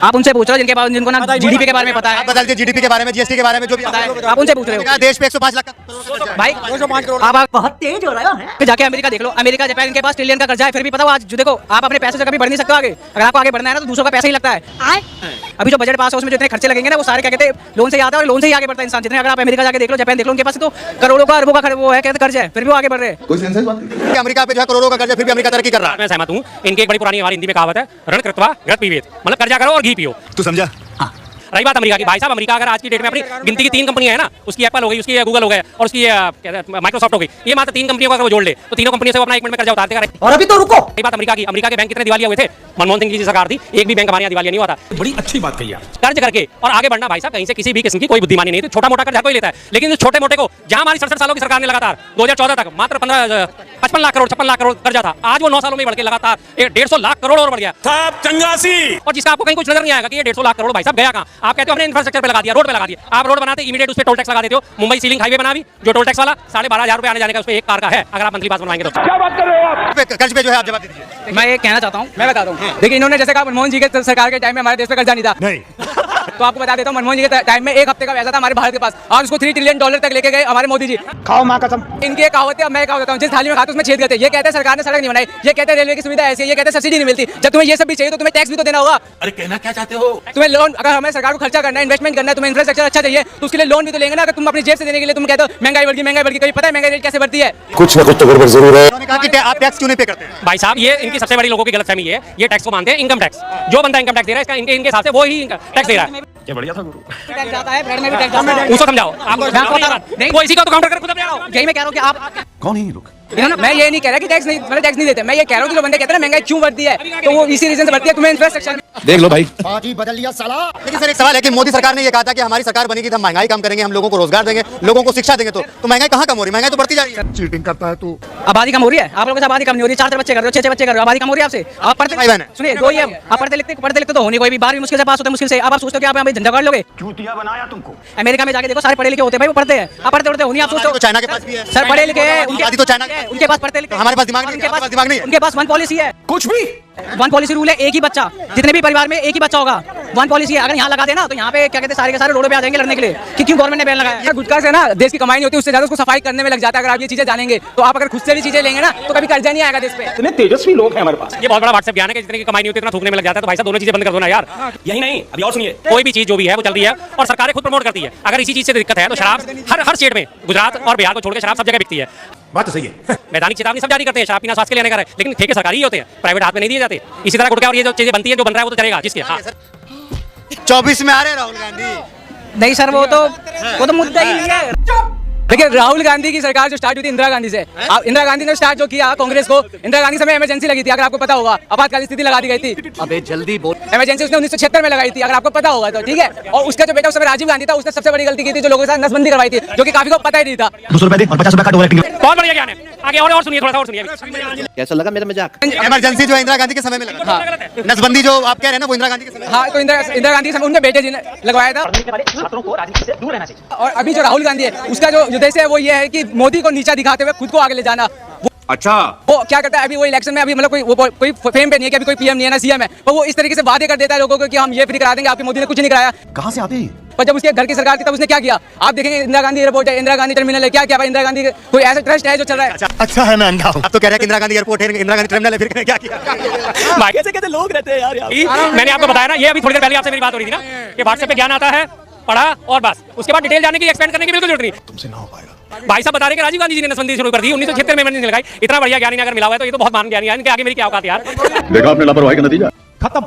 आप उनसे पूछ रहे हो जिनके पास जिनको ना जीडीपी के बारे में पता है। आप बदल के जीडीपी के बारे में, जीएसटी के बारे में जो भी पता है, आप उनसे पूछ रहे हो। देश पे 105 लाख भाई आप बहुत तेज हो रहे हो। फिर जाके अमेरिका देख लो, अमेरिका जापान इनके पास ट्रिलियन का कर्जा है, फिर भी पता हो आज जो देखो आप अपने पैसे से कभी बढ़ नहीं सकते आगे। अगर आपको आगे बढ़ना है ना तो दूसरों का पैसा ही लगता है। अभी जो बजट पास है उसमें जो इतने खर्चे लगेंगे ना वो सारे क्या कहते हैं लोन से ही आता है और लोन से ही आगे बढ़ता है इंसान। जितने अगर आप अमेरिका जाके देख लो, जापान देख लो, उनके पास तो करोड़ों का अरबों का वो है कहते कर्ज है, फिर भी वो आगे बढ़ रहे हैं। कोई सेंस बात अमेरिका पे जो है करोड़ों का कर्जा, फिर भी अमेरिका तरक्की कर रहा है। मैं सहमत हूँ। इनकी एक बड़ी पुरानी हमारी हिंदी में कहावत है, ऋण कृत्वा घृत पीबेत, मतलब कर्जा करो और घी पियो। तू समझा? रही बात अमेरिका की, भाई साहब अमेरिका अगर आज की डेट में अपनी गिनती की 3 कंपनियां है ना, उसकी एप्पल हो गई, उसकी गूगल हो गया और उसकी माइक्रोसॉफ्ट हो गई, ये मात्र 3 कंपनियों को अगर वो जोड़ ले तो तीनों कंपनियों से वो अपना 1 मिनट में कर्जा उतारते हैं। और अभी तो रुको, रही बात अमेरिका की, अमेरिका के बैंक कितने दिवालिया हुए थे? मनमोहन सिंह जी की सरकार थी, एक भी बैंक हमारे यहाँ दिवालिया नहीं हुआ था। बड़ी अच्छी बात कही आप। कर्ज करके और आगे बढ़ना भाई साहब, कहीं से किसी भी किस्म की कोई बुद्धिमानी नहीं थी। छोटा मोटा कर्ज हर कोई लेता है, लेकिन छोटे मोटे को जहां हमारी 67 सालों की सरकार ने लगातार 2014 तक मात्र 55 लाख करोड़ 56 लाख करोड़ कर्जा था, आज वो 9 सालों में बढ़ के लगातार 150 लाख करोड़ और बढ़ गया साहब चंगासी। और जिसका आपको कहीं कुछ नजर नहीं आएगा कि ये 150 लाख करोड़ भाई साहब गया कहां। आप कहते हो हमने इंफ्रास्ट्रक्चर पे लगा दिया, रोड पे लगा दिया। आप रोड बनाते इमीडिएट उस पे टोल टैक्स लगा देते हो। मुंबई सीलिंग हाईवे बना भी जो टोल टैक्स वाला 12,500 रुपए आने जाने का उस पे एक कार का है, अगर आप मंथली पास बनवाएंगे तो। क्या बात कर रहे हो आप? कर्ज पे जो है आप जवाब दीजिए। मैं ये कहना चाहता हूँ, मैं बता दूँ। देखिए इन्होंने जैसे कहा मनमोहन जी के सरकार के टाइम में हमारे देश पे कर्जा नहीं था। नहीं तो आपको बता देता हूँ मनमोहन जी के टाइम में 1 हफ्ते का पैसा था हमारे भारत के पास और उसको $3 ट्रिलियन तक लेके गए हमारे मोदी जी। खाओ माँ कसम। इनकी एक कहावत है, मैं कहावत बताऊँ, जिस थाली में खाते उसमें छेद करते। ये कहते हैं सरकार ने सड़क नहीं बनाई, ये कहते हैं रेलवे की सुविधा ऐसी है, ये कहते हैं सब्सिडी नहीं मिलती। जब तुम्हें ये सब भी चाहिए तो तुम्हें टैक्स भी तो देना होगा। अरे कहना क्या चाहते हो? तुम्हें लोन, अगर हमें सरकार को खर्चा करना है, इन्वेस्टमेंट करना है, तुम्हें इंफ्रास्ट्रक्चर अच्छा चाहिए तो उसके लिए लोन भी तो लेंगे ना। अगर तुम अपनी जेब से देने के लिए तुम कहते हो महंगाई बढ़ गई, कभी पता है महंगाई रेट कैसे बढ़ती है? कुछ ना कुछ तो गड़बड़ जरूर है। उन्होंने कहा कि आप टैक्स क्यों नहीं पे करते? भाई साहब ये इनकी सबसे बड़ी लोगों की गलतफहमी है, ये टैक्स को मानते हैं इनकम टैक्स। जो बंदा इनकम टैक्स दे रहा है इसका इनके हिसाब से वो ही टैक्स दे रहा है। क्या बढ़िया था गुरु। टैक्स जाता है, ब्रेड में भी टैक्स जाता है। उसको समझाओ आप, वो इसी का तो काउंटर कर खुद अपने आओ। यही मैं कह रहा हूँ कि आप कौन है ये लोग? मैं ये नहीं कह रहा कि टैक्स नहीं देते। मैं ये कह रहा हूँ कि जो बंदे कहते हैं ना महंगाई क्यों बढ़ती है तो वो इसी रीजन से बढ़ती है। तुम्हें इंफ्रास्ट्रक्चर देख लो भाई, पार्टी बदल लिया साला। लेकिन सर एक सवाल है कि मोदी सरकार ने ये कहा था कि हमारी सरकार बनेगी तो हम महंगाई कम करेंगे, हम लोगों को रोजगार देंगे, लोगों को शिक्षा देंगे। तो महंगाई कहाँ कम हो रही है? महंगाई तो बढ़ती जा रही है। चीटिंग करता है तू। आबादी कम हो रही है, आप लोगों से आबादी कम नहीं हो रही। 4 बच्चे कर रहे हो, 6 बच्चे कर रहे हो, आबादी कम हो रही है आपसे। आप पढ़ते भाई बहन है। सुनिए 2 ही है, आप पढ़ते लिखते तो होनी कोई भी 12वीं मुश्किल से पास होते हैं, मुश्किल से। अब आप सोचते हो कि आप यहाँ झंडा कर लोगे? चूतिया बनाया तुमको। अमेरिका में जाके देखो सारे पढ़े लिखे होते हैं भाई, वो पढ़ते हैं। आप पढ़ते होनी, आप सोचते हो चाइना के पास भी है सर पढ़े लिखे हैं, तो चाइना उनके पास पढ़ते लिखे, हमारे पास दिमाग नहीं है, हमारे पास दिमाग नहीं है। उनके पास 1 पॉलिसी है, कुछ भी 1 पॉलिसी रूल है, एक ही बच्चा, जितने भी परिवार में एक ही बच्चा होगा, 1 पॉलिसी है। अगर यहाँ लगा देना तो यहाँ पे क्या कहते हैं सारे के सारे रोड पे आ जाएंगे लड़ने के लिए कि क्यों गवर्नमेंट ने बैन लगाया। गुटखा से ना देश की कमाई नहीं होती, उससे ज्यादा उसको सफाई करने में लग जाता है। अगर आप ये चीजें जानेंगे तो आप अगर खुद से भी चीजें लेंगे ना तो कभी कर्जा नहीं आएगा देश पे। इतने तेजस्वी लोग हैं हमारे पास। ये बहुत बड़ा व्हाट्सएप ज्ञान है कि जितने की कमाई नहीं होती इतना थूकने में लग जाता है। तो भाई साहब दोनों चीजें बंद कर दो ना यार। यही नहीं, अभी और सुनिए, कोई भी चीज जो भी है वो चल रही है और सरकारें खुद प्रमोट करती है। अगर इसी चीज से दिक्कत है तो शराब हर स्टेट में, गुजरात और बिहार को छोड़कर शराब सब जगह बिकती है। बात तो सही है। मैदानी चेतावनी सब जारी करते हैं, शराब पीना स्वास्थ्य के लिए हानिकारक है, लेकिन ठेके सरकारी ही होते हैं, प्राइवेट हाथ में नहीं दिए जाते। इसी तरह गुटखा और ये जो चीजें बनती है जो बन रहा है वो तो चलेगा जिसके। हाँ 24 में आ रहे राहुल गांधी। नहीं सर वो तो मुद्दा ही नहीं है। देखिए राहुल गांधी की सरकार जो स्टार्ट हुई थी इंदिरा गांधी से, इंदिरा गांधी ने स्टार्ट जो किया कांग्रेस को, इंदिरा गांधी समय इमरजेंसी लगी थी, अगर आपको पता होगा, आपातकालीन स्थिति लगा दी गई थी। अबे जल्दी बोल। इमरजेंसी उसने 1976 में लगाई थी, अगर आपको पता होगा तो, ठीक है। और उसका जो बेटा उस समय राजीव गांधी था, उसने सबसे बड़ी गलती की थी, जो लोगों के साथ नसबंदी करवाई थी, जो कि काफी को पता ही नहीं था। 200 रुपए दे और 50 रुपए का डोनेट। बहुत बढ़िया ज्ञान है। आगे और सुनिए, थोड़ा सा और सुनिए। कैसा लगा मेरा मजाक? इमरजेंसी जो इंदिरा गांधी के समय में लगा। हाँ नसबंदी जो आप कह रहे हैं ना वो इंदिरा गांधी के समय। हाँ तो इंदिरा गांधी के समय उनके बेटे जी ने लगवाया था। छात्रों को राजनीति से दूर रहना चाहिए। और अभी जो राहुल गांधी है उसका जो उद्देश्य है वो ये है कि मोदी को नीचा दिखाते हुए खुद को आगे ले जाना। अच्छा, वो क्या करता है अभी वो इलेक्शन में, अभी मतलब कोई फेम पे नहीं है कि अभी कोई पीएम नहीं है ना सीएम है, पर वो इस तरीके से वादे कर देता है लोगों को कि हम ये फ्री करा देंगे, आपके मोदी ने कुछ नहीं कराया। कहाँ से आते? पर जब उसके घर की सरकार थी तब उसने क्या किया आप देखेंगे। इंदिरा गांधी एयरपोर्ट है, इंदिरा गांधी टर्मिनल है, क्या क्या भाई इंदिरा गांधी कोई ऐसा ट्रस्ट है जो चल रहा है? अच्छा है मैं अंधा हूं। आप तो कह रहे हैं कि इंदिरा गांधी एयरपोर्ट है, इंदिरा गांधी टर्मिनल है, फिर क्या किया? कैसे कैसे लोग रहते हैं यार। मैंने आपको बताया ना, ये अभी थोड़ी देर पहले आपसे मेरी बात हो रही थी ना कि व्हाट्सएप पे ज्ञान आता है, पढ़ा और बस, उसके बाद डिटेल जाने की एक्सपेंड करने की बिल्कुल जरूरत नहीं। तुमसे ना हो पाएगा। भाई साहब बता रहे कि राजीव गांधी जी ने नसबंदी शुरू कर दी 1976 में, मैंने लगाई। इतना बढ़िया ज्ञानी अगर मिला हुआ है तो ये तो बहुत महान ज्ञानी है। इनके आगे मेरी क्या औकात यार। देखा आपने लापरवाही का नतीजा। खत्म।